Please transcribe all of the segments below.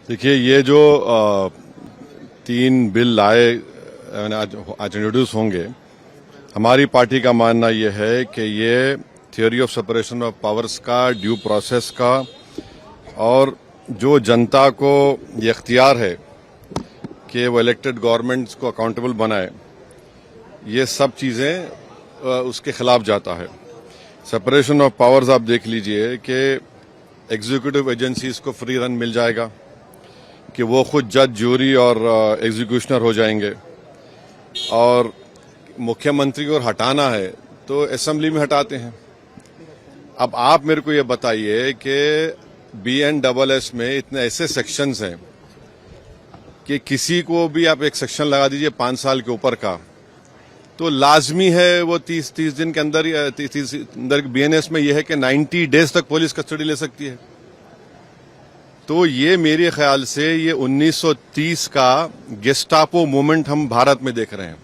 देखिए, ये जो 3 बिल लाए आज इंट्रोड्यूस होंगे, हमारी पार्टी का मानना ये है कि ये theory of separation of powers का, ड्यू प्रोसेस का और जो जनता को ये इख्तियार है कि वो इलेक्टेड गवर्नमेंट्स को अकाउंटेबल बनाए, ये सब चीज़ें उसके खिलाफ जाता है। सेपरेशन ऑफ पावर्स आप देख लीजिए कि एग्जीक्यूटिव एजेंसीज को फ्री रन मिल जाएगा कि वो खुद जज, ज्यूरी और एग्जीक्यूशनर हो जाएंगे, और मुख्यमंत्री को हटाना है तो असेंबली में हटाते हैं। अब आप मेरे को ये बताइए कि BNSS में इतने ऐसे सेक्शंस हैं कि किसी को भी आप एक सेक्शन लगा दीजिए 5 साल के ऊपर का, तो लाजमी है वो 30 दिन के अंदर, 30 अंदर BNS में यह है कि 90 डेज तक पुलिस कस्टडी ले सकती है। तो ये मेरे ख्याल से ये 1930 का गेस्टापो मूवमेंट हम भारत में देख रहे हैं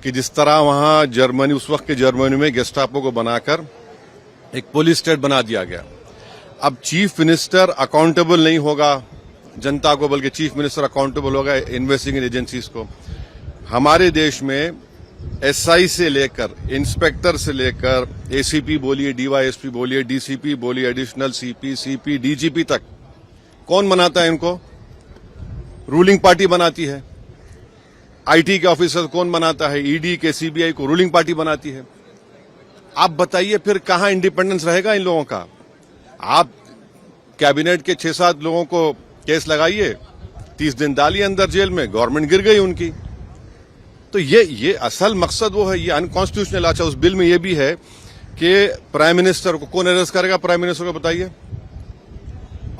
कि जिस तरह वहां जर्मनी, उस वक्त के जर्मनी में गेस्टापो को बनाकर एक पुलिस स्टेट बना दिया गया। अब चीफ मिनिस्टर अकाउंटेबल नहीं होगा जनता को, बल्कि चीफ मिनिस्टर अकाउंटेबल होगा इन्वेस्टिगेटिंग एजेंसीज को। हमारे देश में SI से लेकर, इंस्पेक्टर से लेकर, ACP बोलिए, DYSP बोलिए, DCP बोलिए, एडिशनल CP, CP, DGP तक कौन बनाता है इनको? रूलिंग पार्टी बनाती है। IT के ऑफिसर कौन बनाता है? ED के, CBI को रूलिंग पार्टी बनाती है। आप बताइए फिर कहां इंडिपेंडेंस रहेगा इन लोगों का? आप कैबिनेट के 6-7 लोगों को केस लगाइए, 30 दिन डालिए अंदर जेल में, गवर्नमेंट गिर गई उनकी। तो ये असल मकसद वो है, ये अनकॉन्स्टिट्यूशनल। अच्छा, उस बिल में ये भी है कि प्राइम मिनिस्टर को कौन अरेस्ट करेगा? प्राइम मिनिस्टर को बताइए।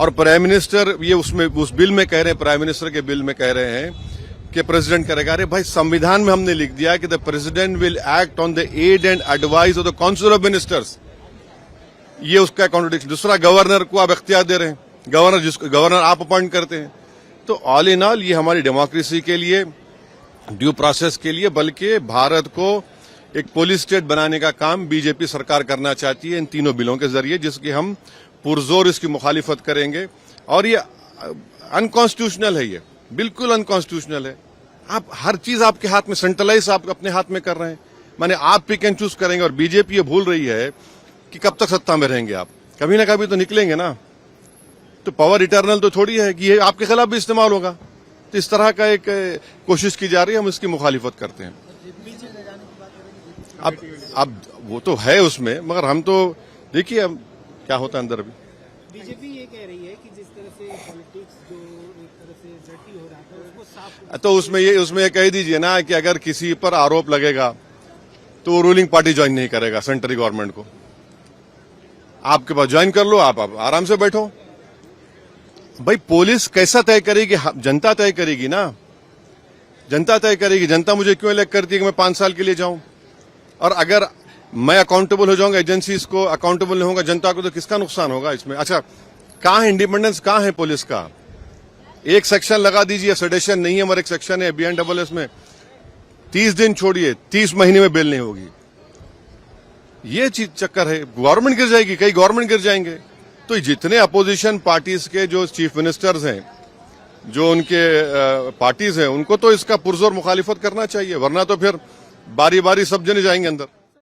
और प्राइम मिनिस्टर, ये उसमें उस बिल में कह रहे हैं, प्राइम मिनिस्टर के बिल में कह रहे हैं कि प्रेसिडेंट करेगा। अरे भाई, संविधान में हमने लिख दिया कि the president will act on the aid and advice of the council of ministers. ये उसका कॉन्ट्रडिक्शन। दूसरा, गवर्नर को आप इख्तियार दे रहे हैं, गवर्नर आप अपॉइंट करते हैं। तो ऑल इन ऑल ये हमारी डेमोक्रेसी के लिए, ड्यू प्रोसेस के लिए, बल्कि भारत को एक पुलिस स्टेट बनाने का काम बीजेपी सरकार करना चाहती है इन तीनों बिलों के जरिए, जिसकी हम पुरजोर इसकी मुखालिफत करेंगे। और ये अनकॉन्स्टिट्यूशनल है, ये बिल्कुल अनकॉन्स्टिट्यूशनल है। आप हर चीज आपके हाथ में, सेंट्रलाइज आप अपने हाथ में कर रहे हैं, माने आप पिक एंड चूज करेंगे। और बीजेपी ये भूल रही है कि कब तक सत्ता में रहेंगे आप, कभी ना कभी तो निकलेंगे ना। तो पावर इटर्नल तो थोड़ी है कि ये आपके खिलाफ भी इस्तेमाल होगा। तो इस तरह का एक कोशिश की जा रही है, हम इसकी मुखालिफत करते हैं। अब वो तो है उसमें, मगर हम तो देखिए अब क्या होता है अंदर। अभी बीजेपी ये कह रही है कि जिस तरह से पॉलिटिक्स जो एक तरह से डर्टी हो रहा था उसको साफ, तो उसमें ये कह दीजिए ना कि अगर किसी पर आरोप लगेगा तो वो रूलिंग पार्टी ज्वाइन नहीं करेगा सेंट्रल गवर्नमेंट को। आपके पास ज्वाइन कर लो, आप आराम से बैठो। भाई, पुलिस कैसा तय करेगी? जनता तय करेगी ना, जनता तय करेगी। जनता मुझे क्यों इलेक्ट करती है कि मैं 5 साल के लिए जाऊं? और अगर मैं अकाउंटेबल हो जाऊंगा, एजेंसीज को अकाउंटेबल नहीं होगा जनता को, तो किसका नुकसान होगा इसमें? अच्छा, कहां है इंडिपेंडेंस, कहां है पुलिस का? एक सेक्शन लगा दीजिए, सेडेशन नहीं है, मगर एक सेक्शन है BNSS में 30 दिन छोड़िए, 30 महीने में बेल नहीं होगी। ये चीज चक्कर है, गवर्नमेंट गिर जाएगी, कई गवर्नमेंट गिर जाएंगे। तो जितने अपोजिशन पार्टीज के जो चीफ मिनिस्टर्स हैं, जो उनके पार्टीज हैं, उनको तो इसका पुरजोर मुखालिफत करना चाहिए, वरना तो फिर बारी बारी सब जने जाएंगे अंदर।